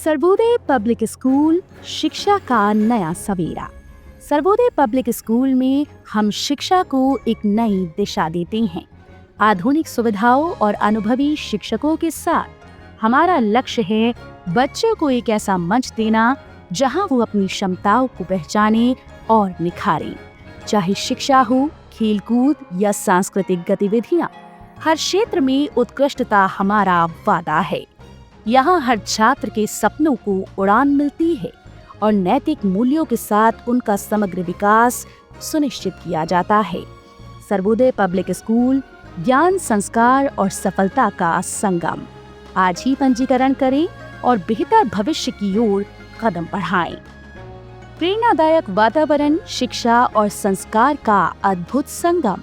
Sarvodaya public school शिक्षा का नया सवेरा। सर्वोदय पब्लिक स्कूल में हम शिक्षा को एक नई दिशा देते हैं। आधुनिक सुविधाओं और अनुभवी शिक्षकों के साथ हमारा लक्ष्य है बच्चों को एक ऐसा मंच देना जहां वो अपनी क्षमताओं को पहचाने और निखारें। चाहे शिक्षा हो, खेलकूद या सांस्कृतिक गतिविधियां, हर क्षेत्र में उत्कृष्टता हमारा वादा है। यहाँ हर छात्र के सपनों को उड़ान मिलती है और नैतिक मूल्यों के साथ उनका समग्र विकास सुनिश्चित किया जाता है। सर्वोदय पब्लिक स्कूल ज्ञान, संस्कार और सफलता का संगम। आज ही पंजीकरण करें और बेहतर भविष्य की ओर कदम बढ़ाएं। प्रेरणादायक वातावरण, शिक्षा और संस्कार का अद्भुत संगम।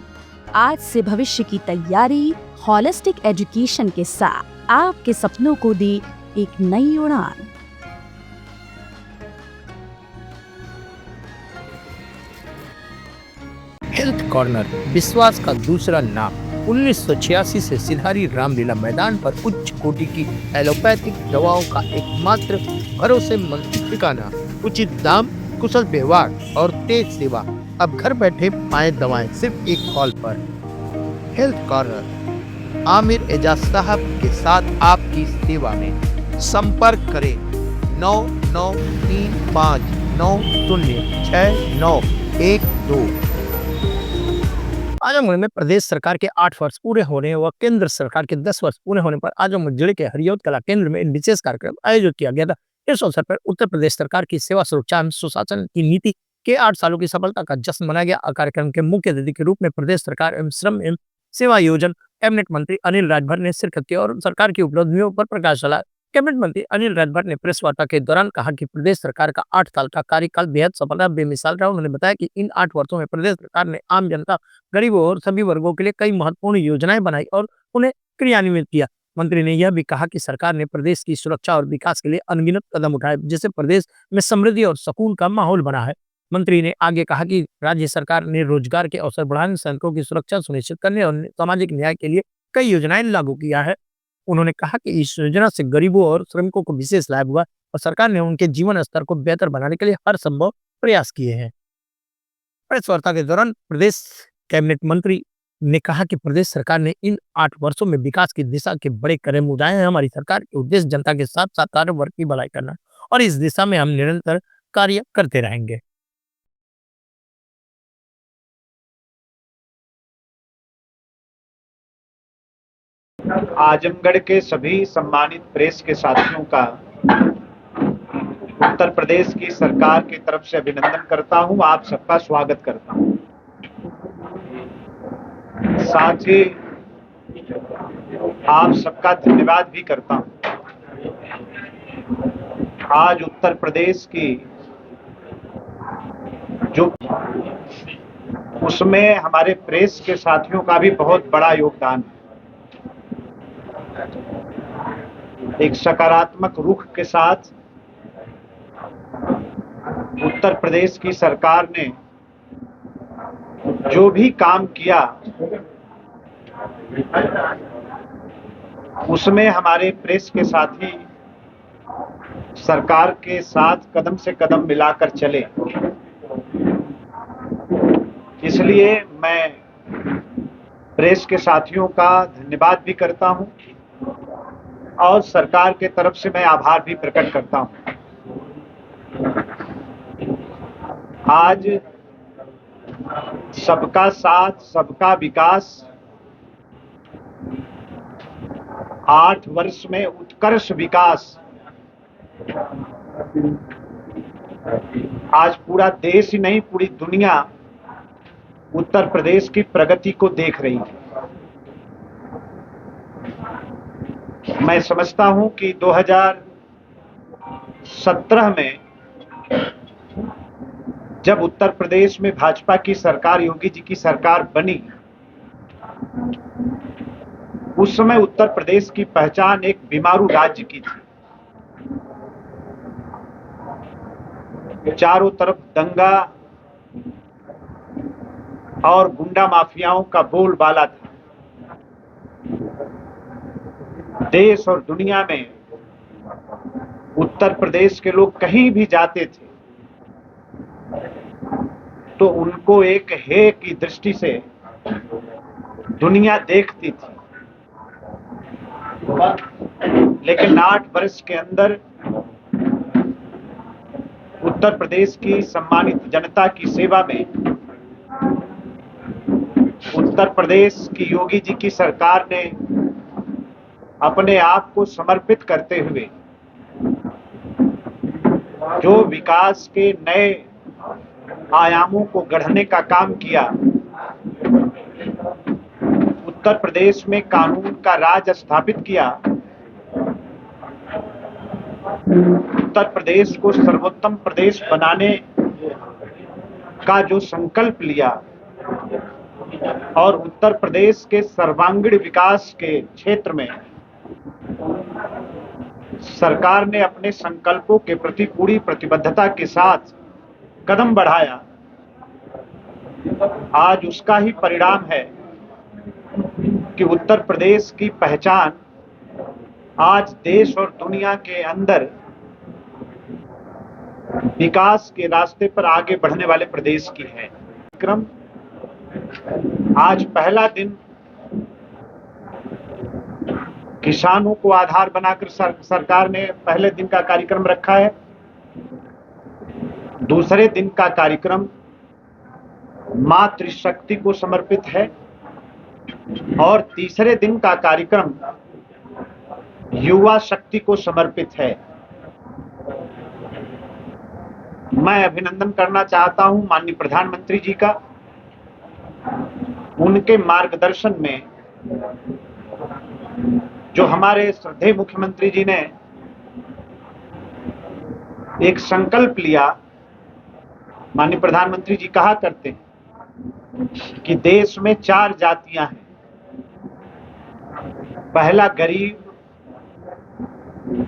आज से भविष्य की तैयारी होलिस्टिक एजुकेशन के साथ आपके सपनों को दे एक नई उड़ान। हेल्थ कॉर्नर विश्वास का दूसरा नाम। 1986 से सिधारी रामलीला मैदान पर उच्च कोटि की एलोपैथिक दवाओं का एकमात्र भरोसेमंद ठिकाना। उचित दाम, कुशल व्यवहार और तेज सेवा। अब घर बैठे पाएं दवाएं सिर्फ एक कॉल पर। हेल्थ कॉर्नर आमिर एजाज साहब के साथ आपकी सेवा में। संपर्क करें 9935906912। आजमगढ़ में प्रदेश सरकार के 8 वर्ष पूरे होने व केंद्र सरकार के 10 वर्ष पूरे होने पर आजमगढ़ जिले के हरियौद कला केंद्र में विशेष कार्यक्रम आयोजित किया गया था। इस अवसर पर उत्तर प्रदेश सरकार की सेवा सुरक्षा एवं सुशासन की नीति के 8 सालों की सफलता का जश्न मनाया गया। कार्यक्रम के मुख्य अतिथि के रूप में प्रदेश सरकार एवं श्रम एवं सेवा योजन कैबिनेट मंत्री अनिल राजभर ने शिरकत की और सरकार की उपलब्धियों पर प्रकाश डाला। कैबिनेट मंत्री अनिल राजभर ने प्रेस वार्ता के दौरान कहा कि प्रदेश सरकार का 8 साल का कार्यकाल बेहद सफल और बेमिसाल रहा। उन्होंने बताया कि इन 8 वर्षों में प्रदेश सरकार ने आम जनता, गरीबों और सभी वर्गों के लिए कई महत्वपूर्ण योजनाएं बनाई और उन्हें क्रियान्वित किया। मंत्री ने यह भी कहा कि सरकार ने प्रदेश की सुरक्षा और विकास के लिए अनगिनत कदम उठाए, जिससे प्रदेश में समृद्धि और सुकून का माहौल बना है। मंत्री ने आगे कहा कि राज्य सरकार ने रोजगार के अवसर बढ़ाने, सैनिकों की सुरक्षा सुनिश्चित करने और सामाजिक न्याय के लिए कई योजनाएं लागू किया है। उन्होंने कहा कि इस योजना से गरीबों और श्रमिकों को विशेष लाभ हुआ और सरकार ने उनके जीवन स्तर को बेहतर बनाने के लिए हर संभव प्रयास किए हैं। प्रेस वार्ता के दौरान प्रदेश कैबिनेट मंत्री ने कहा कि प्रदेश सरकार ने इन 8 वर्षों में विकास की दिशा के बड़े कदम उठाए हैं। हमारी सरकार के उद्देश्य जनता के साथ साथ सारे वर्ग की भलाई करना और इस दिशा में हम निरंतर कार्य करते रहेंगे। आजमगढ़ के सभी सम्मानित प्रेस के साथियों का उत्तर प्रदेश की सरकार की तरफ से अभिनंदन करता हूं। आप सबका स्वागत करता हूं। साथ ही आप सबका धन्यवाद भी करता हूं। आज उत्तर प्रदेश की जो उसमें हमारे प्रेस के साथियों का भी बहुत बड़ा योगदान है। एक सकारात्मक रुख के साथ उत्तर प्रदेश की सरकार ने जो भी काम किया उसमें हमारे प्रेस के साथी सरकार के साथ कदम से कदम मिलाकर चले। इसलिए मैं प्रेस के साथियों का धन्यवाद भी करता हूं और सरकार के तरफ से मैं आभार भी प्रकट करता हूं। आज सबका साथ, सबका विकास 8 वर्ष में उत्कर्ष विकास। आज पूरा देश ही नहीं, पूरी दुनिया उत्तर प्रदेश की प्रगति को देख रही है। मैं समझता हूं कि 2017 में जब उत्तर प्रदेश में भाजपा की सरकार, योगी जी की सरकार बनी, उस समय उत्तर प्रदेश की पहचान एक बीमारू राज्य की थी। चारों तरफ दंगा और गुंडा माफियाओं का बोलबाला था। देश और दुनिया में उत्तर प्रदेश के लोग कहीं भी जाते थे तो उनको एक हे की दृष्टि से दुनिया देखती थी। लेकिन 8 वर्ष के अंदर उत्तर प्रदेश की सम्मानित जनता की सेवा में उत्तर प्रदेश की योगी जी की सरकार ने अपने आप को समर्पित करते हुए जो विकास के नए आयामों को गढ़ने का काम किया, उत्तर प्रदेश में कानून का राज स्थापित किया, उत्तर प्रदेश को सर्वोत्तम प्रदेश बनाने का जो संकल्प लिया और उत्तर प्रदेश के सर्वांगीण विकास के क्षेत्र में सरकार ने अपने संकल्पों के प्रति पूरी प्रतिबद्धता के साथ कदम बढ़ाया, आज उसका ही परिणाम है कि उत्तर प्रदेश की पहचान आज देश और दुनिया के अंदर विकास के रास्ते पर आगे बढ़ने वाले प्रदेश की है। क्रम आज पहला दिन किसानों को आधार बनाकर सरकार ने पहले दिन का कार्यक्रम रखा है। दूसरे दिन का कार्यक्रम मातृशक्ति को समर्पित है और तीसरे दिन का कार्यक्रम युवा शक्ति को समर्पित है। मैं अभिनंदन करना चाहता हूं माननीय प्रधानमंत्री जी का। उनके मार्गदर्शन में जो हमारे श्रद्धेय मुख्यमंत्री जी ने एक संकल्प लिया, माननीय प्रधानमंत्री जी कहा करते हैं कि देश में 4 जातियां हैं, पहला गरीब,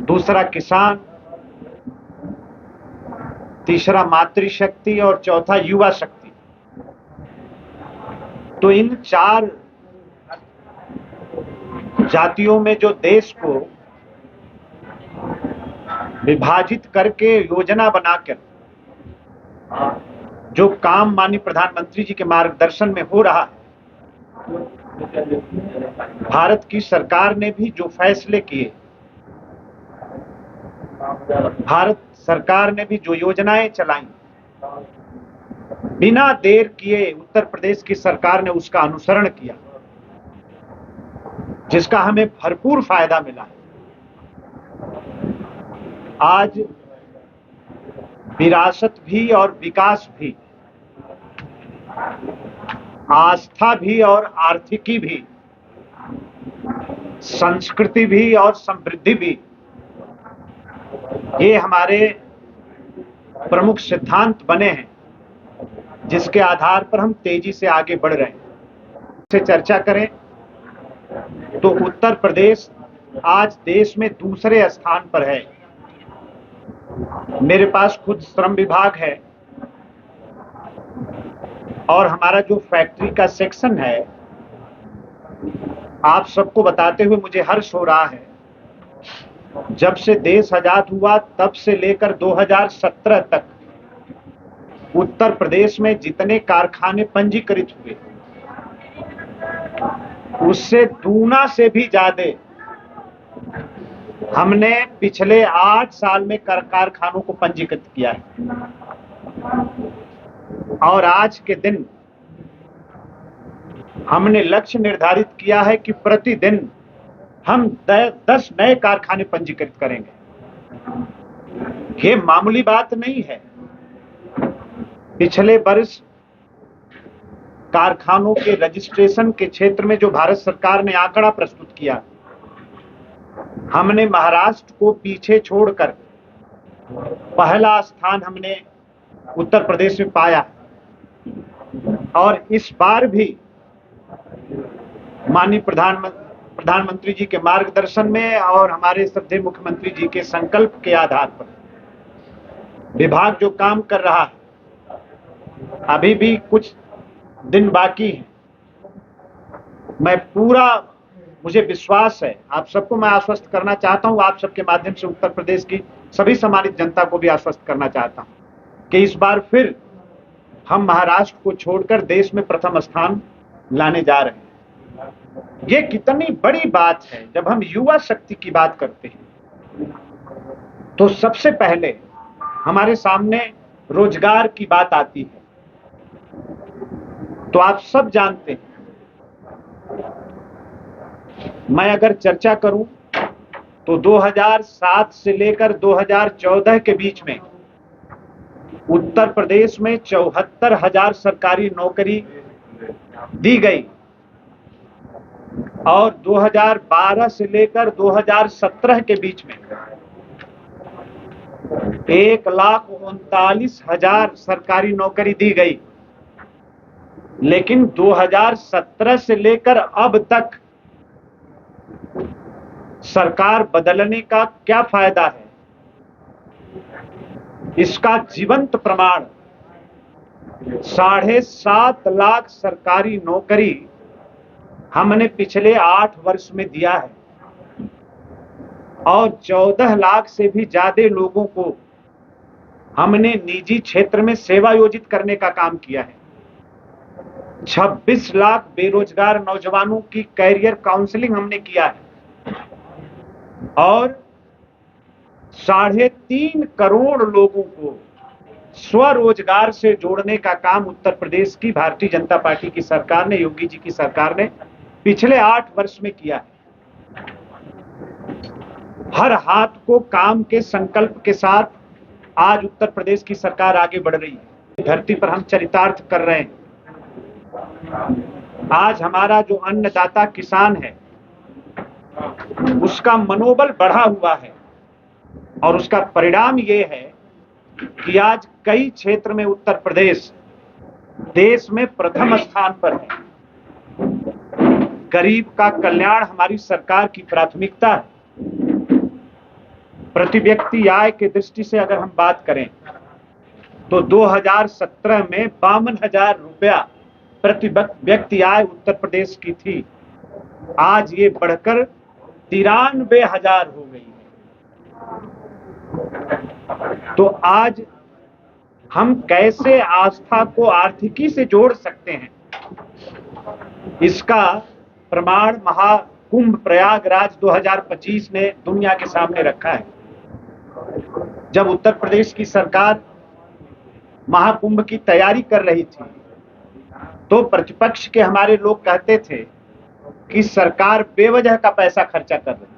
दूसरा किसान, तीसरा मातृशक्ति और चौथा युवा शक्ति। तो इन 4 जातियों में जो देश को विभाजित करके योजना बनाकर जो काम माननीय प्रधानमंत्री जी के मार्गदर्शन में हो रहा है, भारत की सरकार ने भी जो फैसले किए, भारत सरकार ने भी जो योजनाएं चलाई, बिना देर किए उत्तर प्रदेश की सरकार ने उसका अनुसरण किया, जिसका हमें भरपूर फायदा मिला है। आज विरासत भी और विकास भी, आस्था भी और आर्थिकी भी, संस्कृति भी और समृद्धि भी, ये हमारे प्रमुख सिद्धांत बने हैं, जिसके आधार पर हम तेजी से आगे बढ़ रहे हैं। से चर्चा करें तो उत्तर प्रदेश आज देश में दूसरे स्थान पर है। मेरे पास खुद श्रम विभाग है और हमारा जो फैक्ट्री का सेक्शन है, आप सबको बताते हुए मुझे हर्ष हो रहा है, जब से देश आजाद हुआ तब से लेकर 2017 तक उत्तर प्रदेश में जितने कारखाने पंजीकृत हुए, उससे दूना से भी ज्यादा हमने पिछले 8 साल में कारखानों को पंजीकृत किया है। और आज के दिन हमने लक्ष्य निर्धारित किया है कि प्रतिदिन हम 10 नए कारखाने पंजीकृत करेंगे। ये मामूली बात नहीं है। पिछले वर्ष कारखानों के रजिस्ट्रेशन के क्षेत्र में जो भारत सरकार ने आंकड़ा प्रस्तुत किया, हमने महाराष्ट्र को पीछे छोड़कर पहला स्थान हमने उत्तर प्रदेश में पाया। और इस बार भी माननीय प्रधानमंत्री जी के मार्गदर्शन में और हमारे श्रद्धेय मुख्यमंत्री जी के संकल्प के आधार पर विभाग जो काम कर रहा है, अभी भी कुछ दिन बाकी है। मैं पूरा मुझे विश्वास है, आप सबको मैं आश्वस्त करना चाहता हूं, आप सबके माध्यम से उत्तर प्रदेश की सभी सम्मानित जनता को भी आश्वस्त करना चाहता हूं कि इस बार फिर हम महाराष्ट्र को छोड़कर देश में प्रथम स्थान लाने जा रहे हैं। ये कितनी बड़ी बात है। जब हम युवा शक्ति की बात करते हैं तो सबसे पहले हमारे सामने रोजगार की बात आती है। तो आप सब जानते हैं, मैं अगर चर्चा करूं तो 2007 से लेकर 2014 के बीच में उत्तर प्रदेश में 74,000 सरकारी नौकरी दी गई और 2012 से लेकर 2017 के बीच में 1,39,000 सरकारी नौकरी दी गई। लेकिन 2017 से लेकर अब तक सरकार बदलने का क्या फायदा है? इसका जीवंत प्रमाण 7.5 लाख सरकारी नौकरी हमने पिछले 8 वर्ष में दिया है और 14 लाख से भी ज्यादा लोगों को हमने निजी क्षेत्र में सेवा योजित करने का काम किया है। 26 लाख बेरोजगार नौजवानों की कैरियर काउंसलिंग हमने किया है और 3.5 करोड़ लोगों को स्वरोजगार से जोड़ने का काम उत्तर प्रदेश की भारतीय जनता पार्टी की सरकार ने, योगी जी की सरकार ने पिछले 8 वर्ष में किया है। हर हाथ को काम के संकल्प के साथ आज उत्तर प्रदेश की सरकार आगे बढ़ रही है। धरती पर हम चरितार्थ कर रहे हैं। आज हमारा जो अन्नदाता किसान है उसका मनोबल बढ़ा हुआ है और उसका परिणाम ये है कि आज कई क्षेत्र में उत्तर प्रदेश देश में प्रथम स्थान पर है। गरीब का कल्याण हमारी सरकार की प्राथमिकता है। प्रति व्यक्ति आय की दृष्टि से अगर हम बात करें तो 2017 में 52,000 रुपया प्रति व्यक्ति आय उत्तर प्रदेश की थी। आज ये बढ़कर 93,000 हो गई है। तो आज हम कैसे आस्था को आर्थिकी से जोड़ सकते हैं, इसका प्रमाण महाकुंभ प्रयागराज 2025 ने दुनिया के सामने रखा है। जब उत्तर प्रदेश की सरकार महाकुंभ की तैयारी कर रही थी तो प्रतिपक्ष के हमारे लोग कहते थे कि सरकार बेवजह का पैसा खर्चा कर रही है।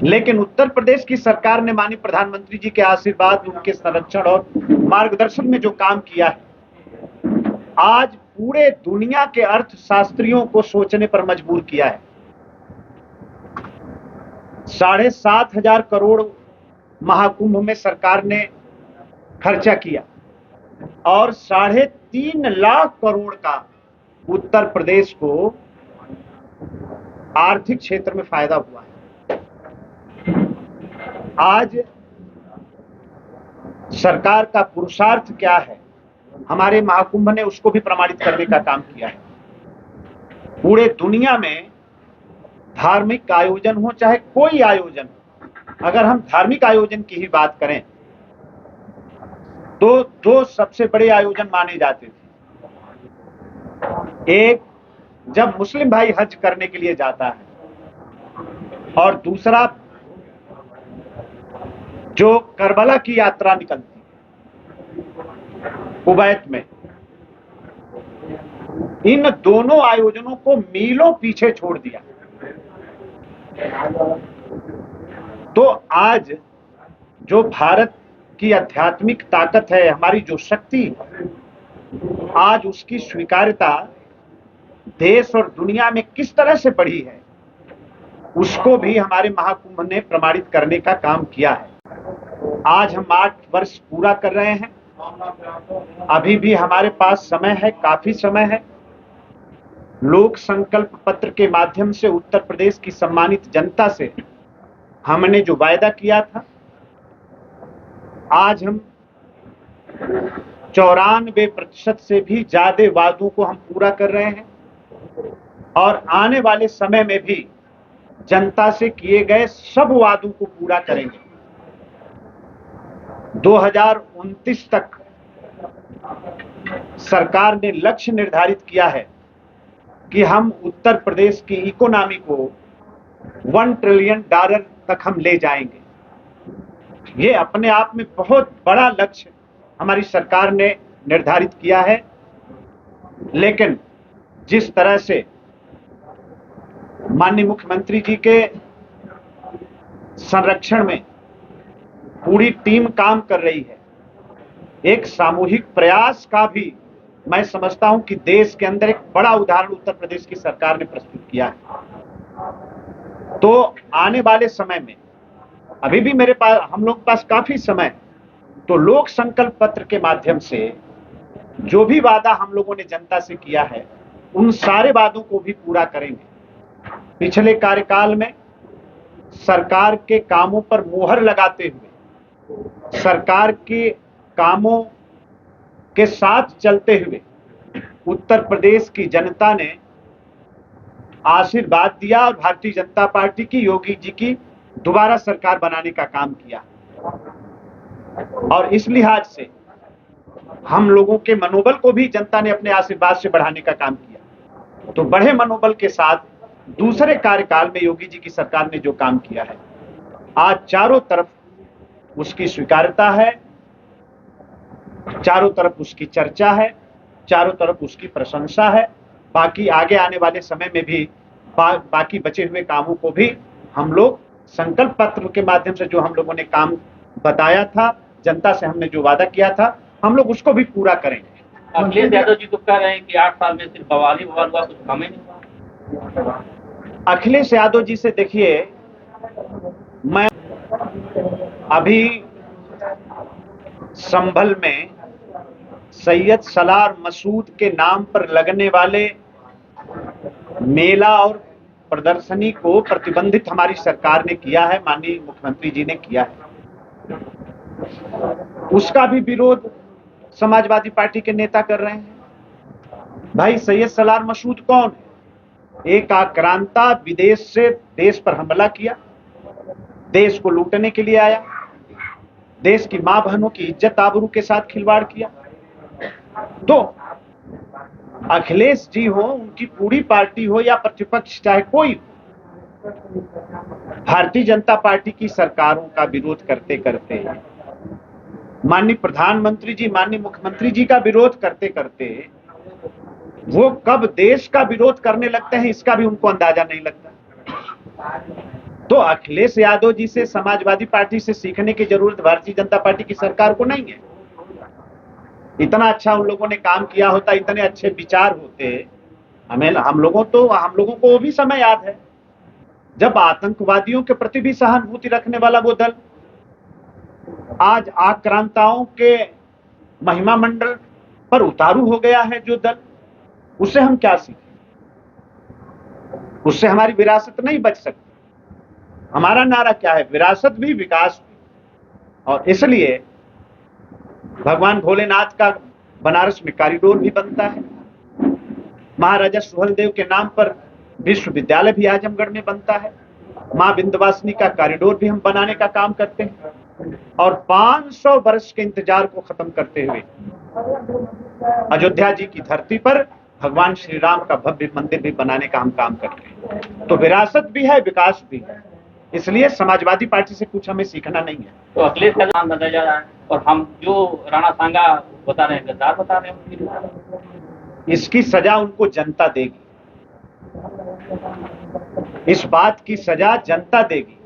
लेकिन उत्तर प्रदेश की सरकार ने माननीय प्रधानमंत्री जी के आशीर्वाद, उनके संरक्षण और मार्गदर्शन में जो काम किया है, आज पूरे दुनिया के अर्थशास्त्रियों को सोचने पर मजबूर किया है। 7,500 करोड़ महाकुंभ में सरकार ने खर्चा किया और 3.5 लाख करोड़ का उत्तर प्रदेश को आर्थिक क्षेत्र में फायदा हुआ है। आज सरकार का पुरुषार्थ क्या है, हमारे महाकुंभ ने उसको भी प्रमाणित करने का काम किया है। पूरे दुनिया में धार्मिक आयोजन हो चाहे कोई आयोजन हो, अगर हम धार्मिक आयोजन की ही बात करें तो 2 सबसे बड़े आयोजन माने जाते थे। एक, जब मुस्लिम भाई हज करने के लिए जाता है, और दूसरा जो करबला की यात्रा निकलती है कुवैत में। इन दोनों आयोजनों को मीलों पीछे छोड़ दिया। तो आज जो भारत की आध्यात्मिक ताकत है, हमारी जो शक्ति, आज उसकी स्वीकार्यता देश और दुनिया में किस तरह से बढ़ी है, उसको भी हमारे महाकुंभ ने प्रमाणित करने का काम किया है। आज हम 8 वर्ष पूरा कर रहे हैं। अभी भी हमारे पास समय है, काफी समय है। लोक संकल्प पत्र के माध्यम से उत्तर प्रदेश की सम्मानित जनता से हमने जो वायदा किया था, आज हम 94% से भी ज्यादा वादों को हम पूरा कर रहे हैं। और आने वाले समय में भी जनता से किए गए सब वादों को पूरा करेंगे। 2029 तक सरकार ने लक्ष्य निर्धारित किया है कि हम उत्तर प्रदेश की इकोनॉमी को $1 ट्रिलियन तक हम ले जाएंगे। ये अपने आप में बहुत बड़ा लक्ष्य हमारी सरकार ने निर्धारित किया है, लेकिन जिस तरह से माननीय मुख्यमंत्री जी के संरक्षण में पूरी टीम काम कर रही है, एक सामूहिक प्रयास का भी मैं समझता हूं कि देश के अंदर एक बड़ा उदाहरण उत्तर प्रदेश की सरकार ने प्रस्तुत किया है। तो आने वाले समय में अभी भी मेरे पास, हम लोग के पास काफी समय है, तो लोक संकल्प पत्र के माध्यम से जो भी वादा हम लोगों ने जनता से किया है उन सारे वादों को भी पूरा करेंगे। पिछले कार्यकाल में सरकार के कामों पर मोहर लगाते हुए, सरकार के कामों के साथ चलते हुए उत्तर प्रदेश की जनता ने आशीर्वाद दिया और भारतीय जनता पार्टी की, योगी जी की दोबारा सरकार बनाने का काम किया। और इस लिहाज से हम लोगों के मनोबल को भी जनता ने अपने आशीर्वाद से बढ़ाने का काम किया। तो बढ़े मनोबल के साथ दूसरे कार्यकाल में योगी जी की सरकार ने जो काम किया है, आज चारों तरफ उसकी स्वीकार्यता है, चारों तरफ उसकी चर्चा है, चारों तरफ उसकी प्रशंसा है। बाकी आगे आने वाले समय में भी बाकी बचे हुए कामों को भी हम लोग संकल्प पत्र के माध्यम से जो हम लोगों ने काम बताया था, जनता से हमने जो वादा किया था, हम लोग उसको भी पूरा करेंगे। अखिलेश यादव जी तो कह रहे हैं कि 8 साल में सिर्फ बवाल ही बवाल हुआ, कुछ काम ही नहीं हुआ। अखिलेश यादव जी से देखिए, मैं अभी संभल में सैयद सलार मसूद के नाम पर लगने वाले मेला और प्रदर्शनी को प्रतिबंधित हमारी सरकार ने किया है, माननीय मुख्यमंत्री जी ने किया है। उसका भी विरोध समाजवादी पार्टी के नेता कर रहे हैं। भाई, सैयद सलार मसूद कौन है? एक आक्रांता, विदेश से देश पर हमला किया, देश को लूटने के लिए आया, देश की मां बहनों की इज्जत आबरू के साथ खिलवाड़ किया। तो अखिलेश जी हो, उनकी पूरी पार्टी हो या प्रतिपक्ष चाहे कोई हो, भारतीय जनता पार्टी की सरकारों का विरोध करते करते, माननीय प्रधानमंत्री जी, माननीय मुख्यमंत्री जी का विरोध करते करते वो कब देश का विरोध करने लगते हैं, इसका भी उनको अंदाजा नहीं लगता। तो अखिलेश यादव जी से, समाजवादी पार्टी से सीखने की जरूरत भारतीय जनता पार्टी की सरकार को नहीं है। इतना अच्छा उन लोगों ने काम किया होता, इतने अच्छे विचार होते, हम लोगों को वो भी समय याद है जब आतंकवादियों के प्रति भी सहानुभूति रखने वाला वो दल आज आक्रांताओं के महिमा मंडल पर उतारू हो गया है। जो दल, उससे हम क्या सीखें? उससे हमारी विरासत नहीं बच सकती। हमारा नारा क्या है? विरासत भी, विकास भी। और इसलिए भगवान भोलेनाथ का बनारस में कॉरिडोर भी बनता है, महाराजा सुहेलदेव के नाम पर विश्वविद्यालय भी आजमगढ़ में बनता है, मां विंध्यवासिनी का कॉरिडोर भी हम बनाने का काम करते हैं, और 500 वर्ष के इंतजार को खत्म करते हुए अयोध्या जी की धरती पर भगवान श्री राम का भव्य मंदिर भी बनाने का हम काम करते हैं। तो विरासत भी है, विकास भी है। इसलिए समाजवादी पार्टी से कुछ हमें सीखना नहीं है। तो अखिलेश का नाम बताया जा रहा है और हम जो राणा सांगा बता रहे हैं, गद्दार बता रहे हैं। इसकी सजा उनको जनता देगी, इस बात की सजा जनता देगी।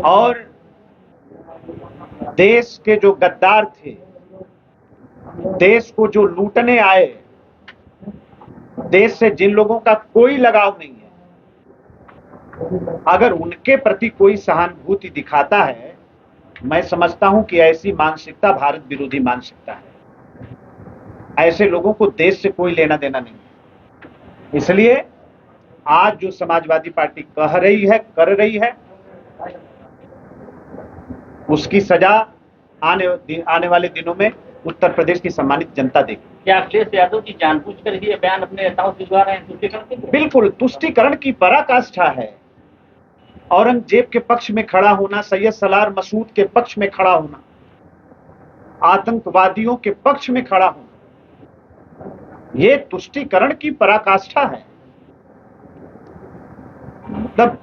और देश के जो गद्दार थे, देश को जो लूटने आए, देश से जिन लोगों का कोई लगाव नहीं है, अगर उनके प्रति कोई सहानुभूति दिखाता है, मैं समझता हूं कि ऐसी मानसिकता भारत विरोधी मानसिकता है। ऐसे लोगों को देश से कोई लेना देना नहीं है। इसलिए आज जो समाजवादी पार्टी कह रही है, कर रही है, उसकी सजा आने वाले दिनों में उत्तर प्रदेश की सम्मानित जनता देगी। क्या अखिलेश यादव जी जानबूझकर ही ये बयान अपने नेताओं से भिजवा रहे हैं तुष्टिकरण के लिए? बिल्कुल तुष्टिकरण की पराकाष्ठा है। औरंगजेब के पक्ष में खड़ा होना, सैयद सलार मसूद के पक्ष में खड़ा होना, आतंकवादियों के पक्ष में खड़ा होना, ये तुष्टिकरण की पराकाष्ठा है। तब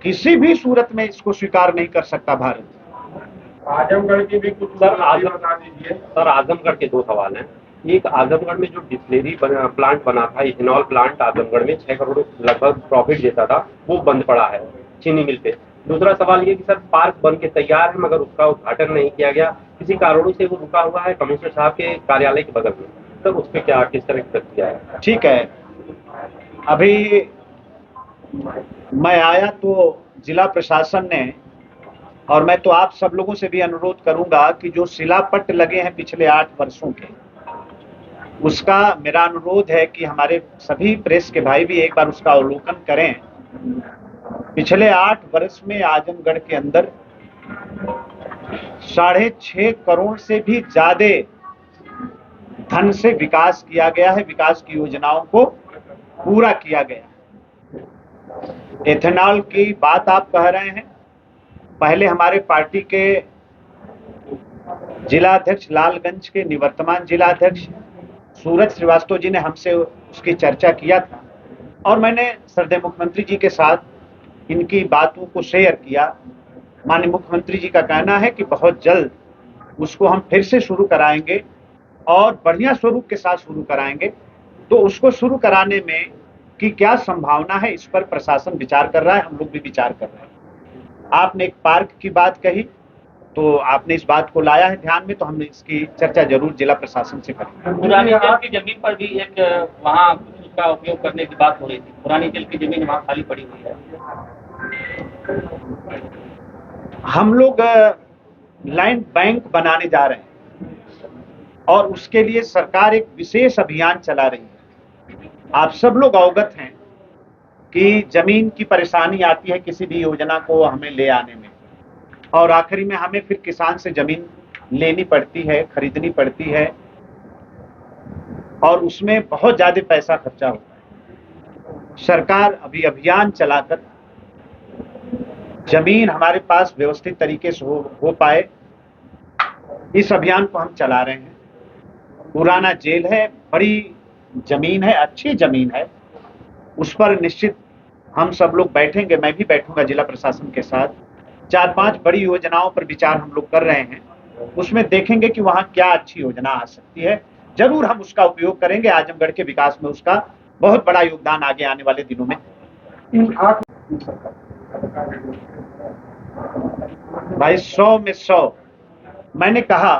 किसी भी सूरत में इसको स्वीकार नहीं कर सकता भारत। आजमगढ़ की भी कुछ बता दीजिए। सर आजमगढ़ के दो सवाल हैं। एक, आजमगढ़ में जो डिस्टिलरी प्लांट बना था, इथेनॉल प्लांट आजमगढ़ में 6 करोड़ लगभग प्रॉफिट देता था, वो बंद पड़ा है चीनी मिल पे। दूसरा सवाल ये कि सर पार्क बन के तैयार है मगर उसका उद्घाटन नहीं किया गया, किसी कारणों से वो रुका हुआ है कमिश्नर साहब के कार्यालय के बगल में। सर उस पर क्या, किस तरह की प्रक्रिया है? ठीक है, अभी मैं आया तो जिला प्रशासन ने, और मैं तो आप सब लोगों से भी अनुरोध करूंगा कि जो शिलापट्ट लगे हैं पिछले 8 वर्षों के, उसका मेरा अनुरोध है कि हमारे सभी प्रेस के भाई भी एक बार उसका अवलोकन करें। पिछले 8 वर्ष में आजमगढ़ के अंदर 6.5 करोड़ से भी ज्यादा धन से विकास किया गया है, विकास की योजनाओं को पूरा किया गया। एथेनॉल की बात आप कह रहे हैं, पहले हमारे पार्टी के जिलाध्यक्ष, लालगंज के निवर्तमान जिलाध्यक्ष सूरज श्रीवास्तव जी ने हमसे उसकी चर्चा किया था और मैंने श्रद्धेय मुख्यमंत्री जी के साथ इनकी बातों को शेयर किया। माननीय मुख्यमंत्री जी का कहना है कि बहुत जल्द उसको हम फिर से शुरू कराएंगे और बढ़िया स्वरूप के साथ शुरू कराएंगे। तो उसको शुरू कराने में की क्या संभावना है, इस पर प्रशासन विचार कर रहा है, हम लोग भी विचार कर रहे हैं। आपने एक पार्क की बात कही, तो आपने इस बात को लाया है ध्यान में, तो हम इसकी चर्चा जरूर जिला प्रशासन से करेंगे। पुरानी जेल की जमीन पर भी एक वहाँ उसका उपयोग करने की बात हो रही थी। पुरानी जेल की जमीन वहाँ खाली पड़ी हुई है। हम लोग लैंड बैंक बनाने जा रहे हैं और उसके लिए सरकार एक विशेष अभियान चला रही है। आप सब लोग अवगत हैं कि जमीन की परेशानी आती है किसी भी योजना को हमें ले आने में, और आखिरी में हमें फिर किसान से जमीन लेनी पड़ती है, खरीदनी पड़ती है, और उसमें बहुत ज्यादा पैसा खर्चा होता है। सरकार अभी अभियान चलाकर जमीन हमारे पास व्यवस्थित तरीके से हो पाए, इस अभियान को हम चला रहे हैं। पुराना जेल है, बड़ी जमीन है, अच्छी जमीन है, उस पर निश्चित हम सब लोग बैठेंगे, मैं भी बैठूंगा जिला प्रशासन के साथ। 4-5 बड़ी योजनाओं पर विचार हम लोग कर रहे हैं, उसमें देखेंगे कि वहां क्या अच्छी योजना आ सकती है। जरूर हम उसका उपयोग करेंगे, आजमगढ़ के विकास में उसका बहुत बड़ा योगदान आगे आने वाले दिनों में। भाई 100 में 100 मैंने कहा,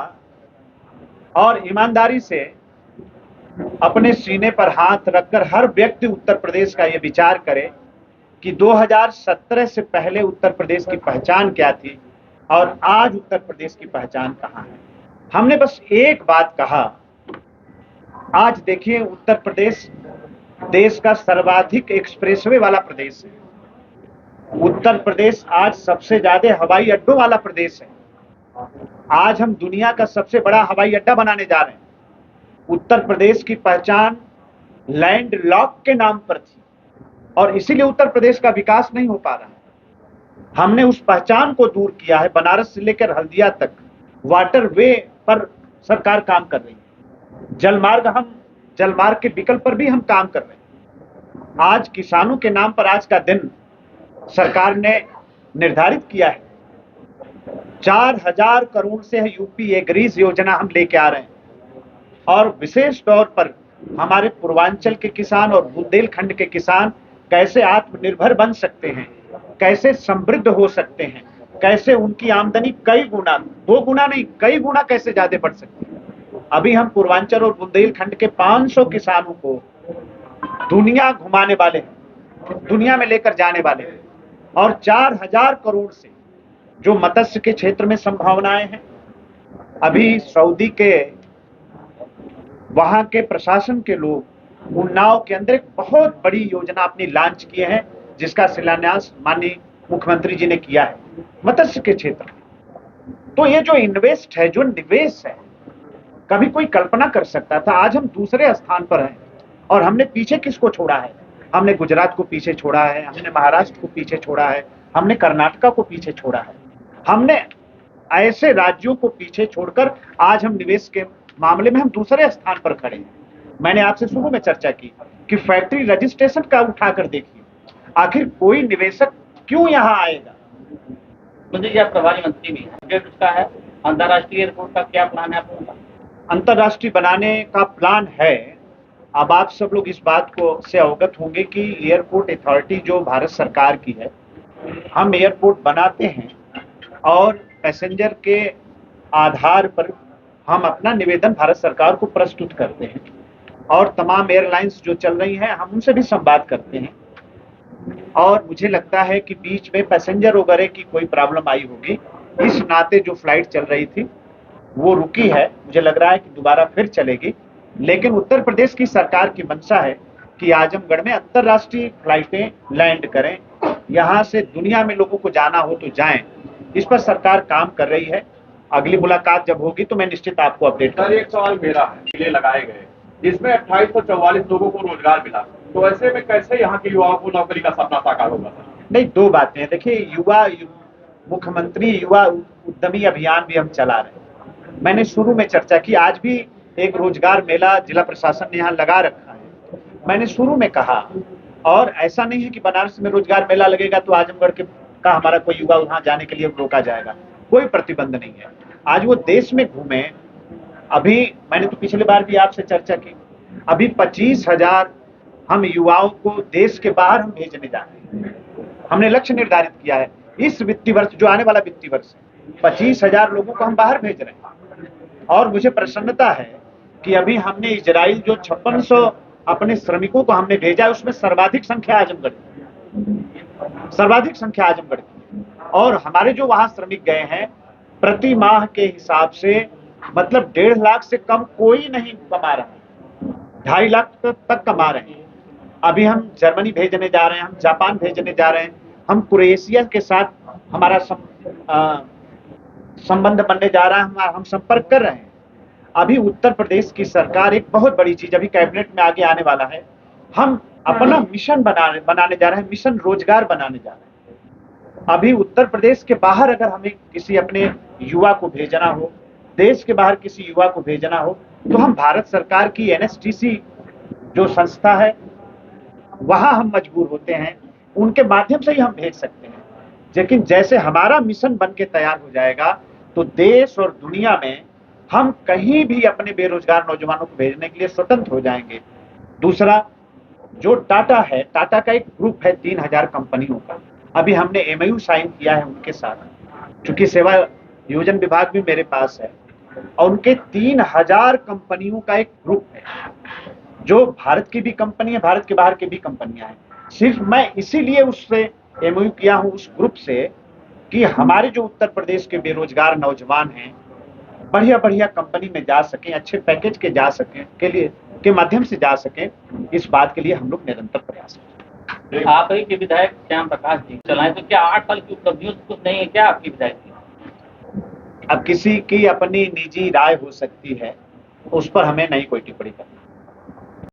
और ईमानदारी से अपने सीने पर हाथ रखकर हर व्यक्ति उत्तर प्रदेश का ये विचार करे कि 2017 से पहले उत्तर प्रदेश की पहचान क्या थी और आज उत्तर प्रदेश की पहचान कहाँ है। हमने बस एक बात कहा, आज देखिए उत्तर प्रदेश देश का सर्वाधिक एक्सप्रेसवे वाला प्रदेश है। उत्तर प्रदेश आज सबसे ज्यादा हवाई अड्डों वाला प्रदेश है। आज हम दुनिया का सबसे बड़ा हवाई अड्डा बनाने जा रहे हैं। उत्तर प्रदेश की पहचान लैंड लॉक के नाम पर थी और इसीलिए उत्तर प्रदेश का विकास नहीं हो पा रहा है। हमने उस पहचान को दूर किया है। बनारस से लेकर हल्दिया तक वाटर वे पर सरकार काम कर रही है। जलमार्ग के विकल्प पर भी हम काम कर रहे हैं। आज किसानों के नाम पर आज का दिन सरकार ने निर्धारित किया है। 4000 करोड़ से यूपी एग्रीज योजना हम लेके आ रहे हैं और विशेष तौर पर हमारे पूर्वांचल के किसान और बुंदेलखंड के किसान कैसे आत्मनिर्भर बन सकते हैं, कैसे समृद्ध हो सकते हैं, कैसे उनकी आमदनी कई गुना, 2 गुना नहीं कई गुना कैसे ज्यादा बढ़ सकती है। अभी हम पूर्वांचल और बुंदेलखंड के 500 किसानों को दुनिया घुमाने वाले हैं, दुनिया में लेकर जाने वाले हैं, और 4000 करोड़ से जो मत्स्य के क्षेत्र में संभावनाएं हैं। अभी सऊदी के वहां के प्रशासन के लोग उन्नाव के अंदर एक बहुत बड़ी योजना अपनी लॉन्च किए हैं, जिसका शिलान्यास माननीय मुख्यमंत्री जी ने किया है मत्स्य के क्षेत्र में। तो ये जो इन्वेस्ट है, जो निवेश है, कभी कोई कल्पना कर सकता था? आज हम दूसरे स्थान पर हैं और हमने पीछे किसको छोड़ा है? हमने गुजरात को पीछे छोड़ा है, हमने महाराष्ट्र को पीछे छोड़ा है, हमने कर्नाटका को पीछे छोड़ा है। हमने ऐसे राज्यों को पीछे छोड़कर आज हम निवेश के मामले में हम दूसरे स्थान पर खड़े हैं। मैंने आपसे शुरू में चर्चा की कि फैक्ट्री रजिस्ट्रेशन का उठाकर देखिए, आखिर कोई निवेशक क्यों यहाँ आएगा? मंत्री जी, आप प्रभारी मंत्री भी हैं, बजट उसका है, अंतर्राष्ट्रीय एयरपोर्ट का क्या प्लान है आपका? अंतर्राष्ट्रीय बनाने का प्लान है। अब आप सब लोग इस बात को से अवगत होंगे कि एयरपोर्ट अथॉरिटी जो भारत सरकार की है, हम एयरपोर्ट बनाते हैं और पैसेंजर के आधार पर हम अपना निवेदन भारत सरकार को प्रस्तुत करते हैं और तमाम एयरलाइंस जो चल रही हैं हम उनसे भी संवाद करते हैं। और मुझे लगता है कि बीच में पैसेंजर वगैरह की कोई प्रॉब्लम आई होगी, इस नाते जो फ्लाइट चल रही थी वो रुकी है। मुझे लग रहा है कि दोबारा फिर चलेगी, लेकिन उत्तर प्रदेश की सरकार की मंशा है कि आजमगढ़ में अंतर्राष्ट्रीय फ्लाइटें लैंड करें, यहाँ से दुनिया में लोगों को जाना हो तो जाएं। इस पर सरकार काम कर रही है। अगली मुलाकात जब होगी तो मैं निश्चित आपको अपडेट सर, एक सवाल मेरा है, किले लगाए गए जिसमें 2844 लोगों को रोजगार मिला, तो ऐसे में कैसे यहाँ के युवाओं को नौकरी का सपना साकार होगा सर? नहीं, दो बातें हैं। देखिए, मुख्यमंत्री युवा उद्यमी अभियान भी हम चला रहे हैं। मैंने शुरू में चर्चा की, आज भी एक रोजगार मेला जिला प्रशासन ने यहाँ लगा रखा है। मैंने शुरू में कहा, और ऐसा नहीं है कि बनारस में रोजगार मेला लगेगा तो आजमगढ़ का हमारा कोई युवा वहां जाने के लिए रोका जाएगा, कोई प्रतिबंध नहीं है। आज वो देश में घूमे। अभी मैंने तो पिछली बार भी आपसे चर्चा की, अभी 25,000 हम युवाओं को देश के बाहर हम भेजने जा रहे हैं। हमने लक्ष्य निर्धारित किया है, इस वित्तीय वर्ष जो आने वाला वित्तीय वर्ष 25,000 लोगों को हम बाहर भेज रहे हैं। और मुझे प्रसन्नता है कि अभी हमने इजराइल जो 5600 अपने श्रमिकों को हमने भेजा, उसमें सर्वाधिक संख्या आजमगढ़ की। और हमारे जो वहां श्रमिक गए हैं, प्रति माह के हिसाब से मतलब 1.5 लाख से कम कोई नहीं कमा रहा है, 2.5 लाख तक कमा रहे हैं। अभी हम जर्मनी भेजने जा रहे हैं, हम जापान भेजने जा रहे हैं, हम क्रोएशिया के साथ हमारा संबंध बनने जा रहा है, हम संपर्क कर रहे हैं। अभी उत्तर प्रदेश की सरकार एक बहुत बड़ी चीज अभी कैबिनेट में आगे आने वाला है, हम अपना मिशन बनाने जा रहे हैं, मिशन रोजगार बनाने जा रहे हैं। अभी उत्तर प्रदेश के बाहर अगर हमें किसी अपने युवा को भेजना हो, देश के बाहर किसी युवा को भेजना हो, तो हम भारत सरकार की NSTC जो संस्था है वहां हम मजबूर होते हैं, उनके माध्यम से ही हम भेज सकते हैं। लेकिन जैसे हमारा मिशन बन के तैयार हो जाएगा तो देश और दुनिया में हम कहीं भी अपने बेरोजगार नौजवानों को भेजने के लिए स्वतंत्र हो जाएंगे। दूसरा, जो टाटा है, टाटा का एक ग्रुप है 3000 कंपनियों का, अभी हमने MOU साइन किया है उनके साथ, क्योंकि सेवा योजन विभाग भी मेरे पास है, और उनके 3000 कंपनियों का एक ग्रुप है, जो भारत की भी कंपनी है, भारत के बाहर की भी कंपनियां हैं। सिर्फ मैं इसीलिए उससे MOU किया हूं उस ग्रुप से कि हमारे जो उत्तर प्रदेश के बेरोजगार नौजवान हैं बढ़िया बढ़िया कंपनी में जा सकें, अच्छे पैकेज के जा सकें, के माध्यम से जा सकें। इस बात के लिए हम लोग निरंतर प्रयास करते हैं। आप ही के विधायक श्याम प्रकाश जी चलाएं, तो क्या 8 साल की उपलब्धियों से कुछ नहीं है क्या आपकी विधायक की? अब किसी की अपनी निजी राय हो सकती है, उस पर हमें नहीं कोई टिप्पणी करनी।